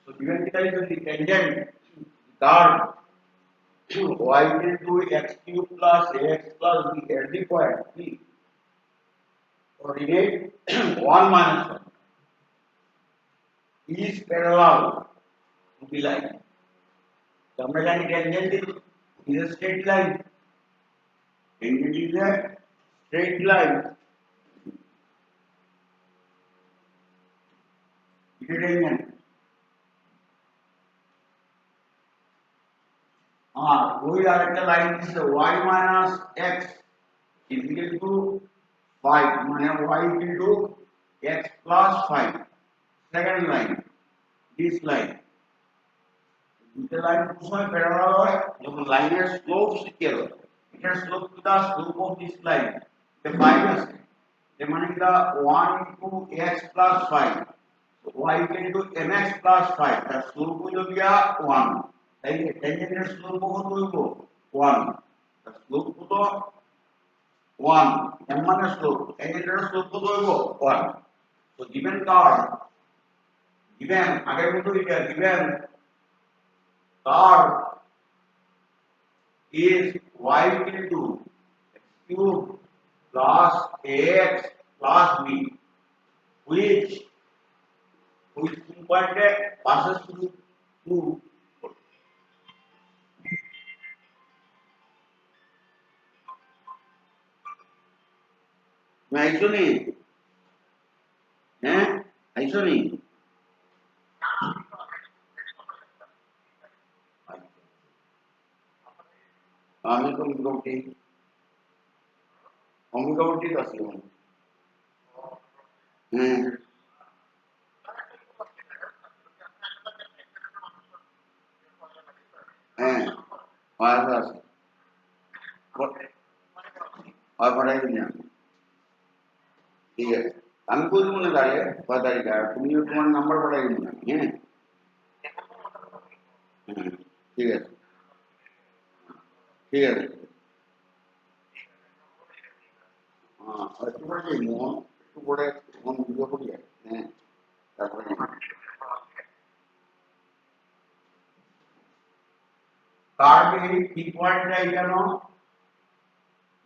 So given theta is the tangent curve y equal to x cube plus ax plus b at the point p. Coordinate 1 minus 1 is parallel to the line. So tangent is a straight line. Tangent is a straight line. It is tangent. We are at the line is y minus x is equal to 5 minus y equal to x plus 5. Second line, this line. The line is parallel. The line has slope together. It has slope to the slope of this line. The minus the money the 1 into x plus 5. So y equal to mx plus 5. The slope will be 1. Tangent slope will be 1. The slope will be 1. M minus slope. Tangent slope will be 1. So given curve, given given curve is y equal to x cube plus ax plus b, which point passes through iso नहीं हैं iso नहीं আমি তো অঙ্গবটি আছে হ্যাঁ হ্যাঁ আর আছে আর পড়াই না ঠিক আছে আমি বলবো না দাঁড়িয়ে কয় তারিখ আর তুমি তোমার নাম্বার পড়াই না হ্যাঁ ঠিক আছে ঠিক আছে একটু করে মন একটু করে মন ভিডিও করি হ্যাঁ তারপরে কার্ভে কি পয়েন্ট এখানে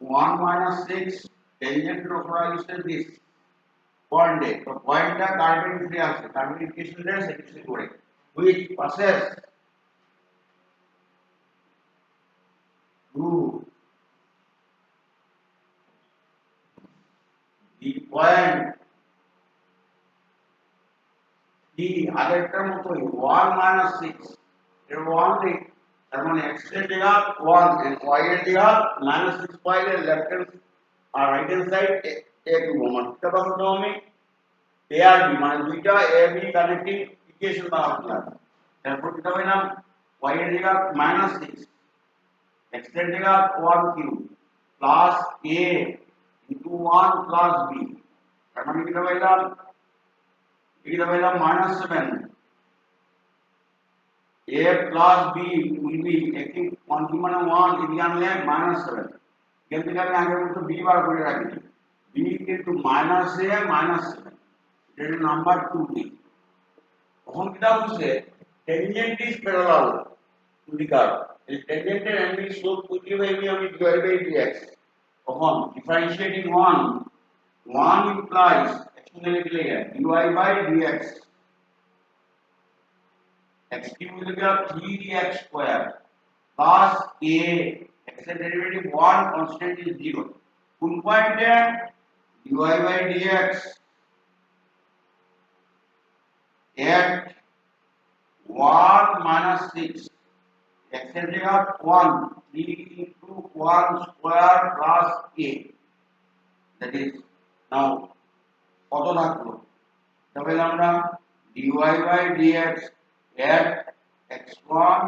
1 minus 6 tangent localized this point A. So point টা কার্ভের ভিতরে আছে কার্ভের ইকুয়েশনটা স্যাটিসফাই করে which passes through the point D আগেরটার মতই 1 minus 6 এর 1 নেই তার মানে x এর জায়গা 1 and y এর জায়গা minus 6 পাইলে লেফট হ্যান্ড আর রাইট হ্যান্ড সাইড এক মোমেন্ট টা পাবো আমি pair b মানে দুইটা a b কানেক্টিং ইকুয়েশন বানাতে হবে তারপর কি হবে না y এর জায়গা -6 x এর জায়গা 1 cube plus a into 1 plus b তার মানে কি হবে এটা -7 a plus b will be একই কোয়ান্টিটি মানে 1 এদিকে আনলে -7 এখান থেকে আমি আগের মতো b বার করে রাখি b into -a -7 এটা নাম্বার 2 টি এখন কি হচ্ছে tangent is parallel to the curve the tangent and angle slope quickly by আমি divided by dx এখন differentiating 1 implies एक्चुअली लिखेगा dy by dx x cube will be 3dx square plus a x derivative 1 constant is 0 full point dy by dx at 1 minus 6 x এর জায়গা 1 3 into 1 square plus a that is now কত থাকলো তবে আমরা dy by dx at x1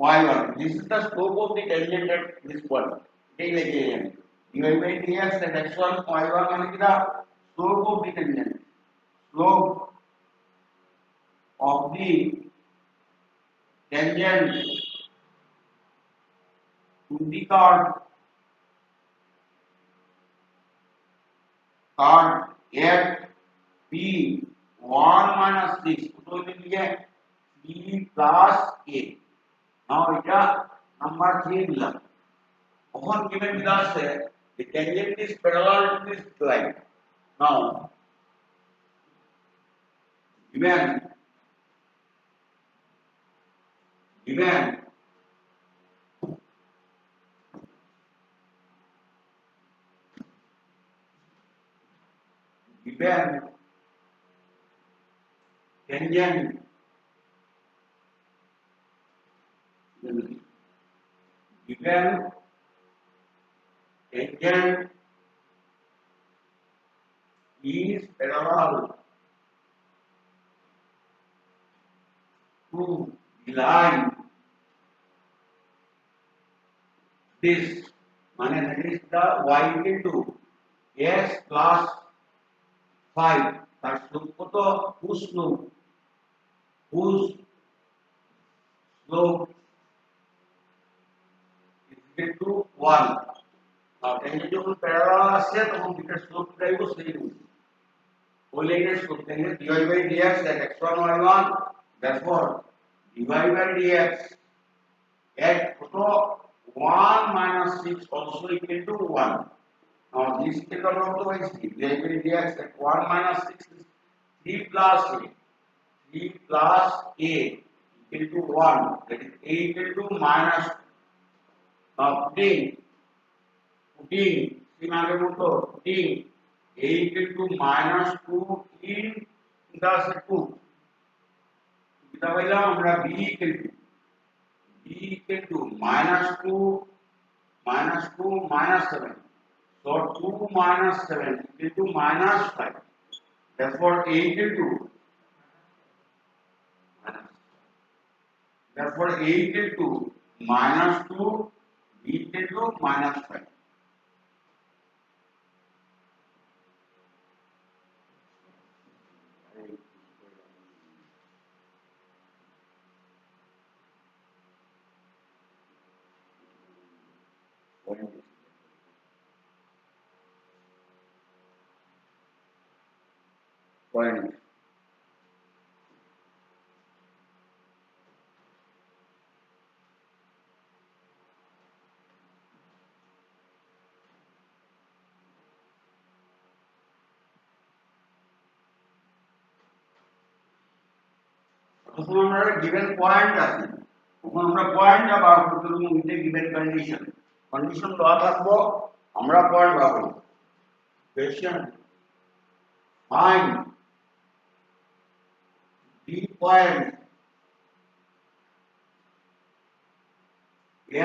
y1 this is the slope of the tangent at this point take again dy by dx at x1 y1 মানে কি না slope of the tangent slope of the tangent to the curve at p 1 minus 6 কত হইল লিখে 3 plus a নাও এটা number 3 দিলাম তখন given with us the tangent is parallel to this line now given given tangent given tangent is parallel to the line this মানে that is the y equal to s plus 5 তার slope কত whose slope is equal to 1 now tangent যখন parallel আসছে তখন দুটো slope পাইবো সেই ওই লাইনের slope tangent dy by dx that x1 y1 therefore dy by dx at kото 1 minus 6 also equal to 1 now this is the problem by dy by dx at 1 minus 6 is 3 plus a 3 plus a equal to 1 that is a equal to minus now putting in आगे बोलो putting a equal to minus 2 in the circle kita paila amra b equal to minus 2 minus 7 so 2 minus 7 equal to minus 5 therefore a equal to minus 2 b equal to minus 5 point তখন আমরা given point আছে তখন আমরা point বার করতে হবে with given condition দেওয়া থাকবো আমরা পয়েন্ট বার করব question find the point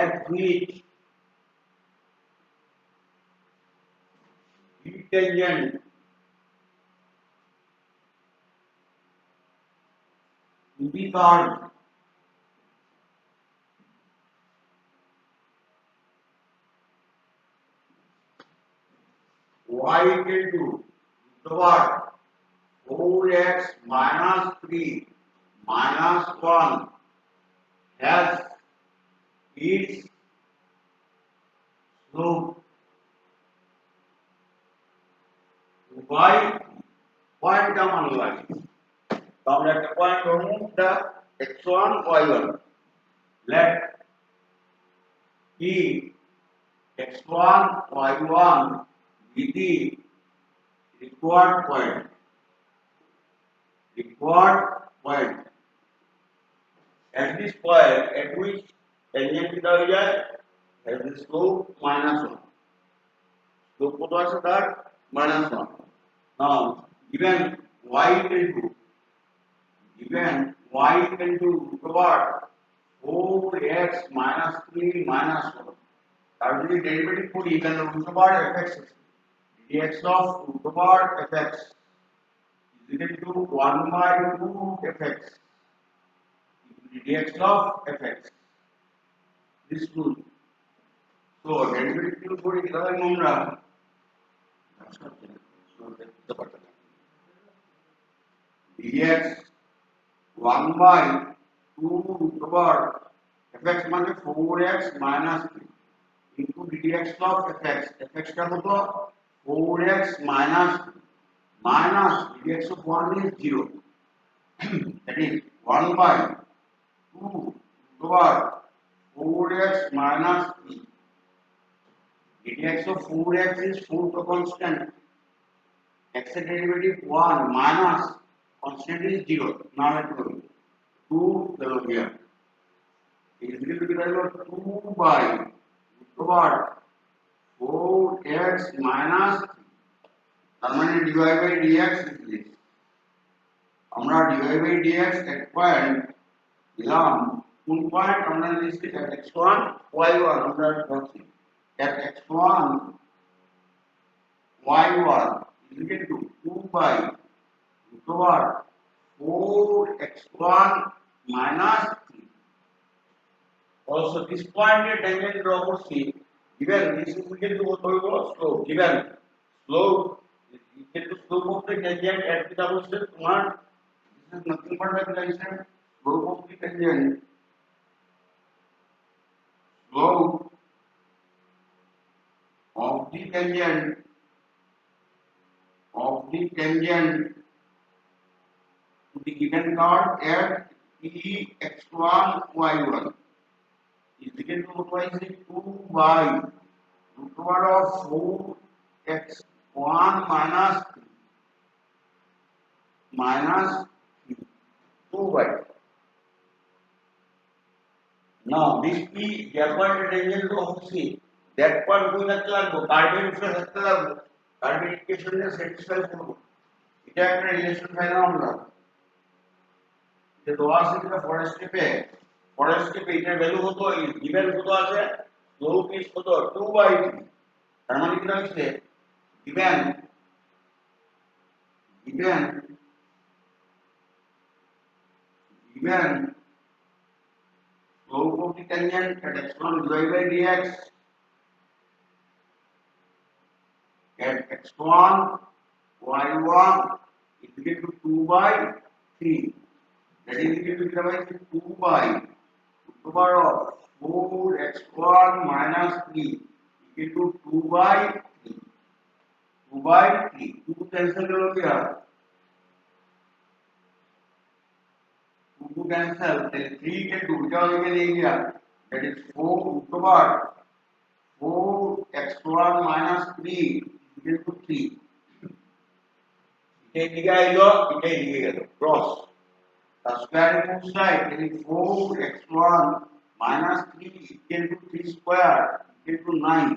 at which the tangent to be curve y equal to what 4x minus 3 minus 1 has its slope y point কামান লাগে তাহলে একটা পয়েন্ট ধরুন দা x1 y1 let e x1 y1 be the required point at this point at which tangent theta हो जाए has the slope minus 1 slope কত আছে তার minus 1 now given y equal to what 4x minus 3 minus 1 তার যদি derivative করি তাহলে root over fx dx of root over fx is equal to 1 by 2 fx dx of fx this rule so derivative করি তাহলে আমরা dx 1 by 2 root over fx মানে 4x minus 3 into dx of fx টা হলো 4x minus minus dx of 1 is 0. That is 1 by 2 over 4x minus 3. dx of 4x is 4 to constant. X derivative 1 minus constant is 0. Now it will 2 below here. It is equal to the 2 by over 4x minus 3. তারমানে dy by dx is this. আমরা dy by dx এক point দিলাম কোন point আমরা লিখছি x1 y1 আমরা বলছি x1 y1 is equal to 2 by over 4x1 minus 3. Also this point a tangent draw করছি given this is equal to what হইব slope given slope is equal to slope of the tangent at the double তোমার this is nothing but the relation slope of the tangent slope of the tangent to the given curve at x1 y1 is equal to what is it 2 by root over of 4x1 minus 2 by. Now this p that point tangent to obviously that point going to লাগবে কার্ভের উপরে থাকতে লাগবে কার্ভের ইকুয়েশনটা satisfy করব এটা একটা relation পাইলাম আমরা যে দেওয়া আছে যেটা ফরেস্ট স্টেপে এটার ভ্যালু কত গিভেন কত আছে স্লোপ ইজ কত 2 by 3 তার মানে কি হচ্ছে given slope of the tangent at x1 divided by dx at x1 y1 is equal to 2 by 3. That is equal to 2 by root over of 4x1 minus 3 equal to 2 by 3. 2 by 3. 2 cancel करो क्या? 2 cancel. Then 3 के 2 जाओ ये ले गया. That is 4 root over 4x1 minus 3 equal to 3. इटे दिया इलो इटे दिए गए cross. The square root side that is 4x1 minus 3 equal to 3 square equal to 9.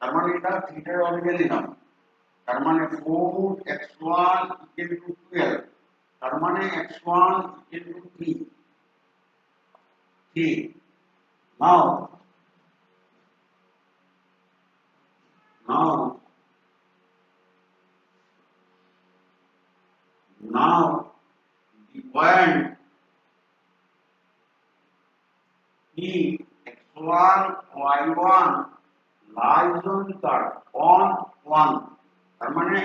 তার মানে এটা থিটার অরিজিন নিলাম তার মানে 4x1 equal to 12 তার মানে x1 equal to 3 now the point P x1 y1 lies on the curve on 1 তার মানে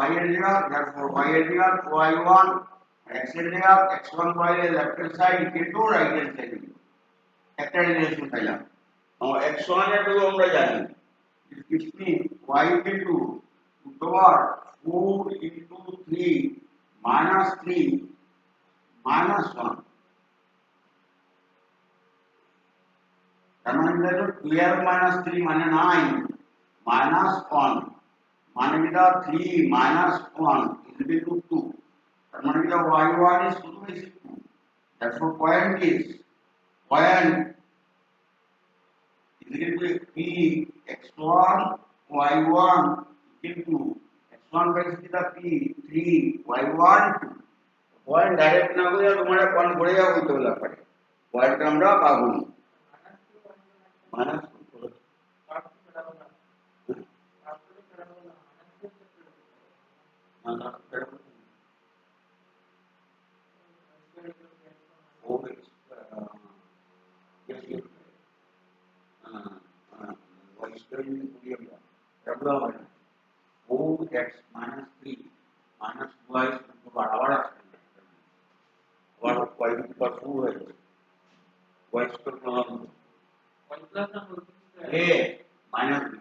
y এর জায়গা therefore y এর জায়গা y1 x এর জায়গা x1 y এর left hand side equal to right hand side একটা রিলেশন পাইলাম x1 এর ভ্যালু আমরা জানি it gives me y equal to root over 4 into 3 minus 3 minus 1 তার মানে এটা 12 minus 3 মানে 9 minus 1 মানে এটা 3 minus 1 is equal to 2 তার মানে এটা y1 is equal to 2 therefore point is equal to p x1 y1 equal to x1 by theta p 3 y1 2 point direct না হইয়া তোমরা পয়েন্ট করে যাও হইতে বলা পারে পয়েন্ট আমরা পাবো minus x minus 3 minus y আবার আসবে আবার y পাওয়ার 4 হয়ে যাবে y square plus a minus b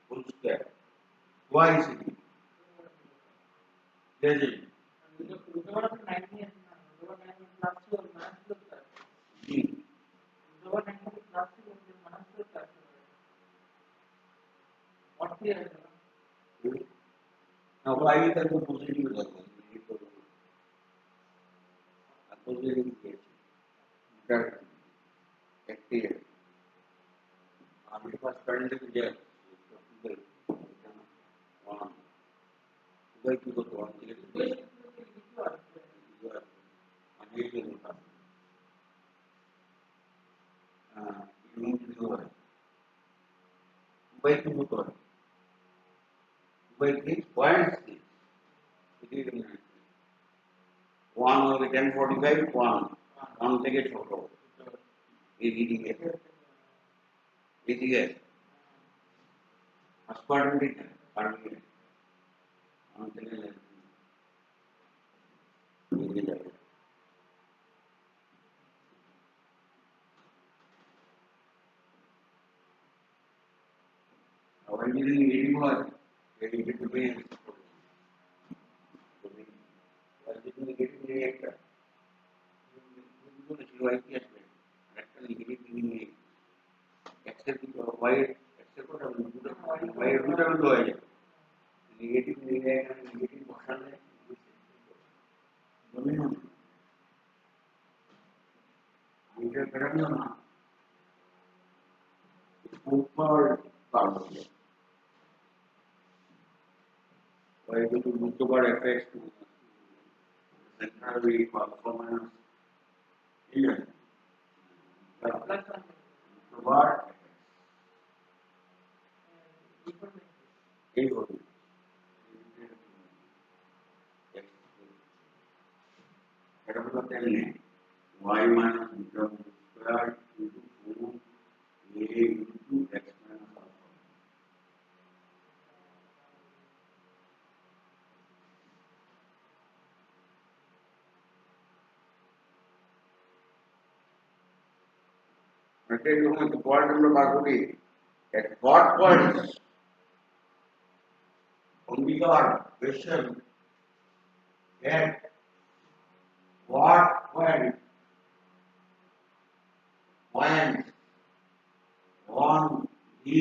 whole square y is equal कैसे उधर पर 9 नहीं है ना, उधर 9 में प्लस और माइनस होता है, जी उधर 9 में प्लस और माइनस होता है, और क्या है ना वाई तक को पॉजिटिव लगता है ये तो पॉजिटिव है दैट एक्टिव आपके पास करंट की जगह वहाँ वही को तो वहाँ के लिए अनेक होता हाँ यूनिट जो है वही को तो वही के पॉइंट्स वन और 1045 वन থেকে ছোট এদিকে এদিকে আসপারমিক পারমিক वन থেকে এদিকে যাবে और इंजीनियरिंग एडी হয় एडी के पे इंजीनियरिंग एडी में একটা কিন্তু সিওয়াই কি আসবে একটা নেগেটিভ নিয়ে एक्सेप्ट वाई एक्सेप्ट को वाई रूट में दो है नेगेटिव नहीं है नेगेटिव मोशन है दोनों ये करना ना ऊपर काम है वाई को मुक्त बार इफेक्ट सेंट्रल वी परफॉर्मेंस ये प्लस बार एक हो এটা হলো তেমনি y minus beta square into 4a into x minus alpha এটা যখন পয়েন্ট আমরা বার করি at what points only our question at what point on the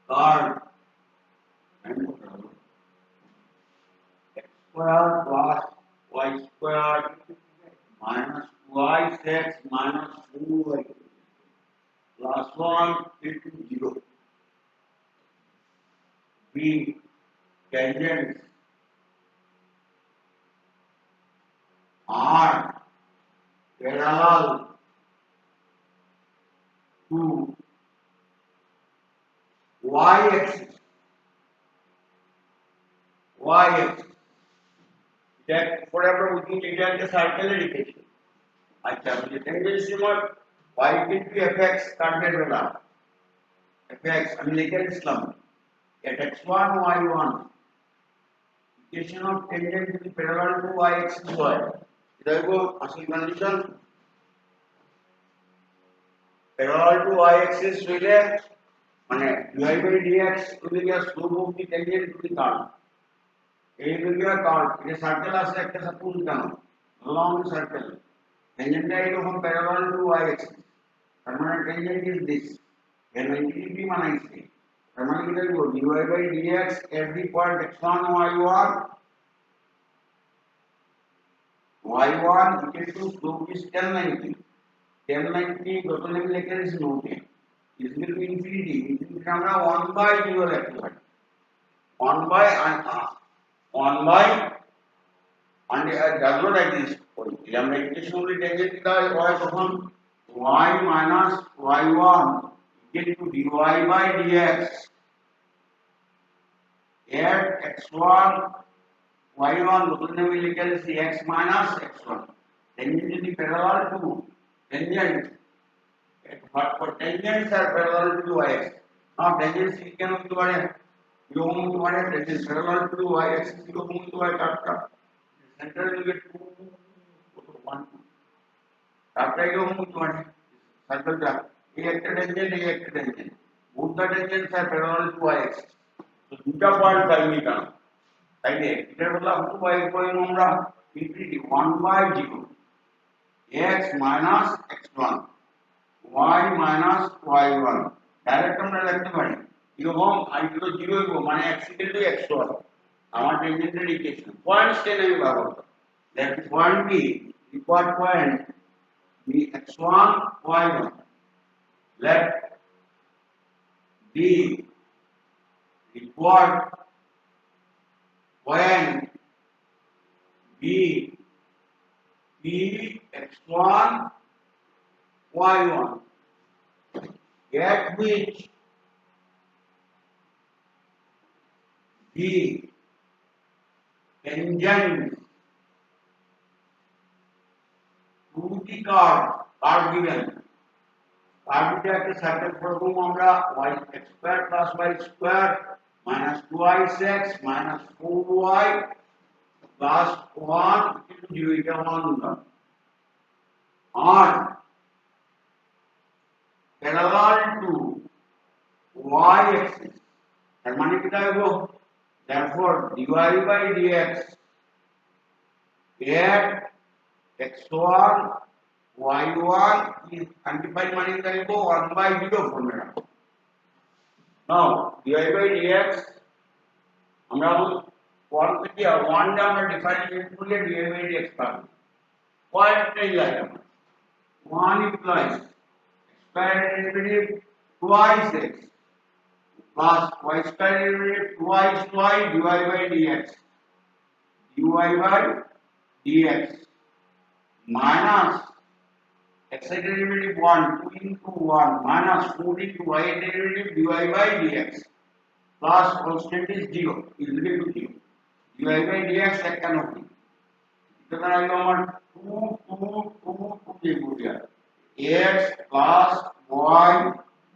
card and x square plus y square minus y6 minus 2y plus 1 into 0 be tangents are parallel to y-axis. That whatever we can get the circle indication. अच्छा मुझे tangential y into fx काटने वाला fx American Islam at x1 y1 equation of tangent to be parallel to y-axis y इधर को असल condition parallel to y-axis হইলে মানে dy by dx ওদিকে slope of the tangent to the curve এই দিকে কার্ভ এই সার্কেল আছে একটা সাপোজ কেন লং সার্কেল ট্যানজেন্টটা এরকম parallel to y-axis তার মানে ট্যানজেন্ট ইজ দিস এর 90 ডিগ্রি বানাইছে তার মানে কি লিখব dy by dx at the point x1 y1 equal to slope is 1090 যত লেভেল লিখে দিছি নোটে is equal to infinity আমরা 1 by 0 লিখতে পারি 1 by and it does not exist আমরা ইকুয়েশন অনুযায়ী টেনজেন্ট দিতে হয় তখন y minus y1 equal to dy by dx at x1 y1 নতুন লেভেল লিখে দিছি x minus x1 tangent যদি parallel to tangent for tangents are parallel to y-axis. Now tangents can be what tangents parallel to y-axis to y cut. Center will get 2 1 after you move to circle the tangent both the tangents are parallel to y-axis. So duta point करनी का তাইলে এটার বদলা 2y কইম আমরা infinity 1/0 x minus x1 y minus y1 direct আমরা লিখতে পারি এরকম i to 0 হইব মানে x equal to x1 আমার টেনজেন্টের ইকুয়েশন পয়েন্টস টেনে আমি ব্যবহার করব দ্যাট পয়েন্ট কি required point be x1 y1 let the required point be x1 y1 at which the tangent to the curve given কার্ভটাকে সার্কেল করব আমরা y square plus y square minus 2x minus 4y plus 1 into 0 এটা 1 on parallel to y axis এর মানে কি দাঁড়াবো therefore dy by dx at x1 y1 is undefined money দাঁড়াবো 1/0 formula now dy by dx আমরা 1 থেকে 1 টা আমরা ডিফাইন করলে dy by dx পাবো পয়েন্ট এই লাগে 1 implies square derivative twice x plus y square derivative twice y dy by dx dy by dx minus x derivative 1 2 into 1 minus 4 into y derivative dy by dx plus constant is 0 is equal to 0 dy by dx এক কেন কি এটা আইলো আমার 2 2 2 2 দিয়ে গুণিয়া x plus y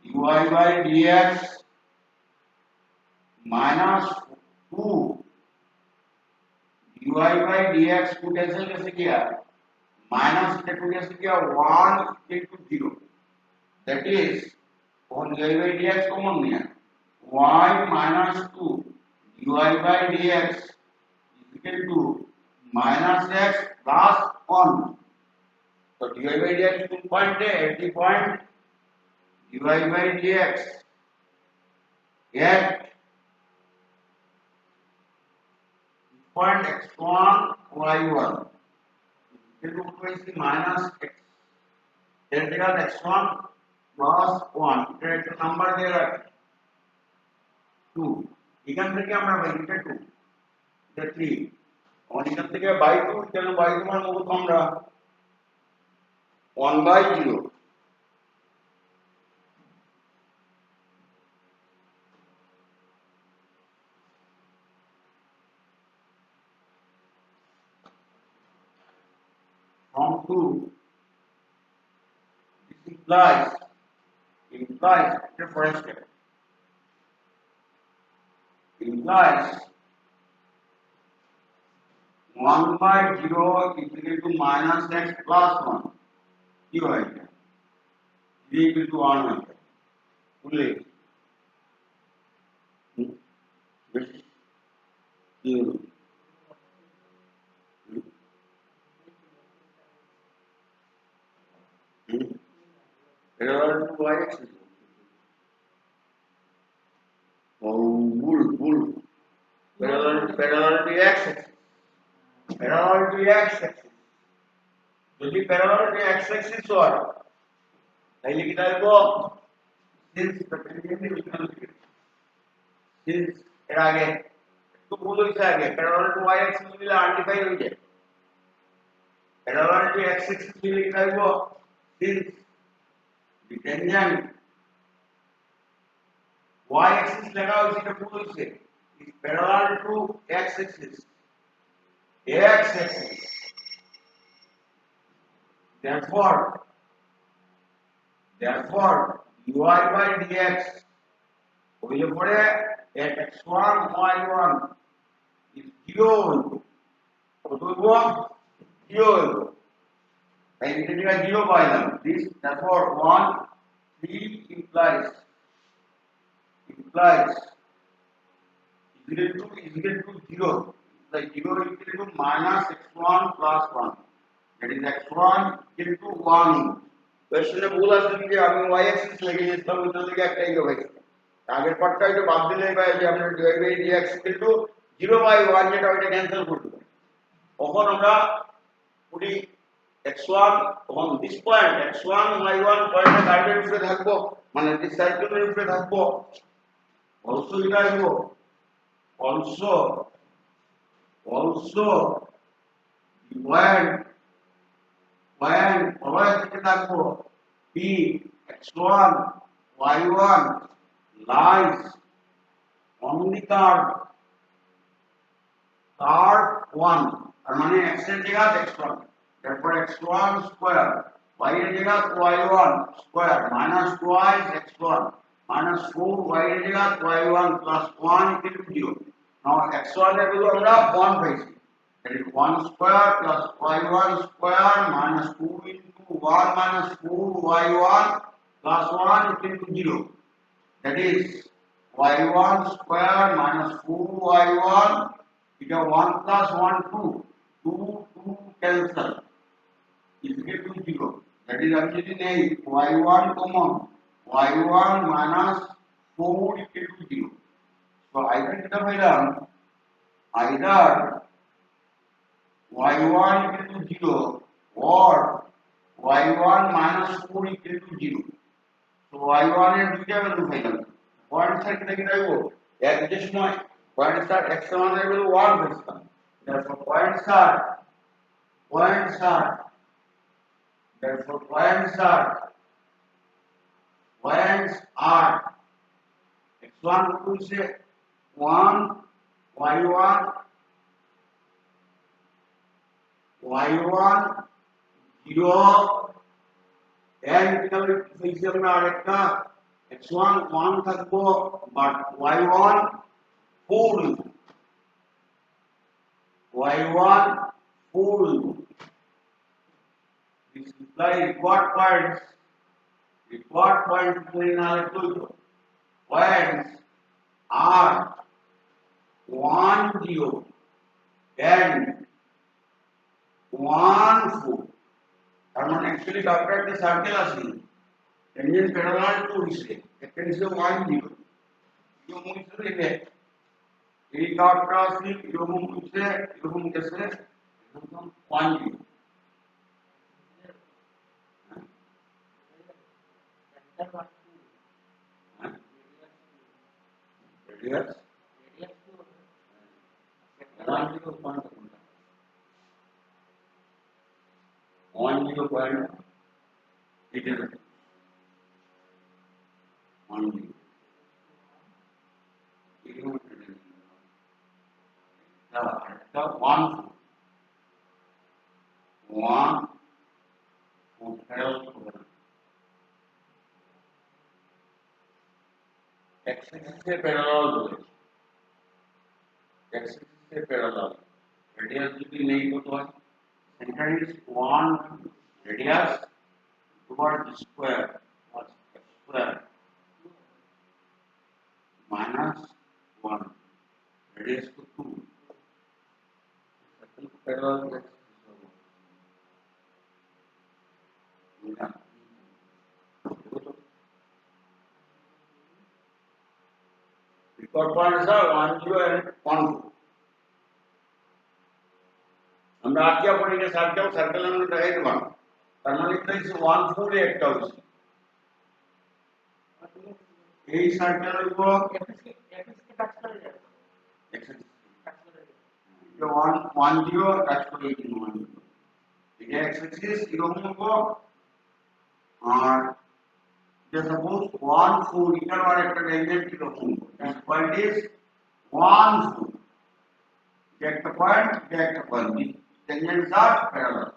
dy by dx minus 2 dy by dx को cancel कैसे किया minus এটা को कैसे किया 1 into 0 that is on dy by dx common लिया y minus 2 dy by dx is equal to minus x plus 1 so dy by dx কোন পয়েন্টে at the point dy by dx at point x1 y1 equal to minus x integral x1 plus 1 এটা একটা number দিয়ে রাখি 2 এখান থেকে আমরা এটা 2 এটা 3 এখান থেকে বাই 2 কেন বাই 2 মান মত আমরা 1/0 from 2 this implies the first step implies 1/0 is equal to minus x plus 1 কি হয় এটা b equal to 1 হয় বুঝলে বেশি কি হলো parallel to y axis bull parallel to x axis parallel to x axis যদি parallel to x axis হয় তাহলে কি দাঁড়াবো since এর আগে একটু ভুল হইছে আগে parallel to y axis দিলে undefined হয়ে যায় parallel to x axis দিলে কি দাঁড়াবো since the tangent y axis লেখা হয়েছে এটা ভুল হয়েছে is parallel to x axis therefore dy by dx হইলে পরে at x1 y1 is 0 কত হইব 0 তাই এটা 0 পাইলাম this therefore 1 3 implies is equal to 0 the 0 equal to minus x1 plus 1, that is x1 equal to 1. কোশ্চেনে ভুল আছে যে আমি y অ্যাক্সিস লিখে দিয়েছিলাম ওইটা থেকে একটাই হবে। আগের পার্টটা এটা বাদ দিলেই পাই যে আমরা dx equal to 0/1 যেটা ওইটা ক্যান্সেল করতে পারি। তখন আমরা পুরি x1 এবং this point x1 y1 পয়েন্টে কার্ভের উপরে থাকবো, মানে এই সার্কেলের উপরে থাকবো। also এটা আসবো also when always থেকে থাকবো p x1 y1 lies on the curve 1, তার মানে x এর জায়গায় x1, therefore x1 square y এর জায়গায় y1 square minus twice x1 minus 4 y এর জায়গায় y1 plus 1 equal to 0. now x1 এর ভ্যালু আমরা 1 পাইছি, that is 1 square plus y1 square minus 2 into 1 minus 4 y1 plus 1 equal to 0, that is y1 square minus 4y1, এটা 1 plus 1 2 cancel is equal to 0, that is আমি যদি নেই y1 common y1 minus 4 equal to 0. so either এটা পেলাম either y1 equal to 0 or y1 minus 4 equal to 0. so y1 এর দুইটা value পেলাম। Point side থেকে দেখো এক যে সময় পয়েন্ট স্টার x এর মান এর ভ্যালু 1 পেলাম, therefore point start therefore points are x1 equal to 1 y1 0 and physical में আরেকটা x1 1 থাকবো but y1 4 this imply required points in our points are 1 0 and 1 4. তার মানে एक्चुअली কার্ভটা একটা সার্কেল আছে, টেনজেন্ট প্যারালাল টু হিসে একটা হিসে 1 0 जो মুছে দিলে এই কার্ভটা আছে এরকম গেছে এরকম 1 0 radius 1 point it is 1 axis से पैरेलल बोले एक्सिस से पैरेलल रेडियस যদি নেই কত হয় centre is 1 radius toward the square और स्क्वायर माइनस 1 रेडियस को 2 सर्कल को parallel record points are 1 0 and 1 4. আমরা আকিয়া পড়ি যে সার্কেল আমরা দেখাই দেব, তার মানে এটা 1 4 এ একটা হইছে এই সার্কেলের উপর এক্স কে টাচ করে যাবে এক্স টাচ করে যাবে 1 0 টাচ করে এই 1 এটা এক্স অ্যাক্সিস এরকম হবে আর যে সাপোজ 1 4 এটার আর একটা টেনজেন্ট এরকম that point is 1 4 get the point the tangents are parallel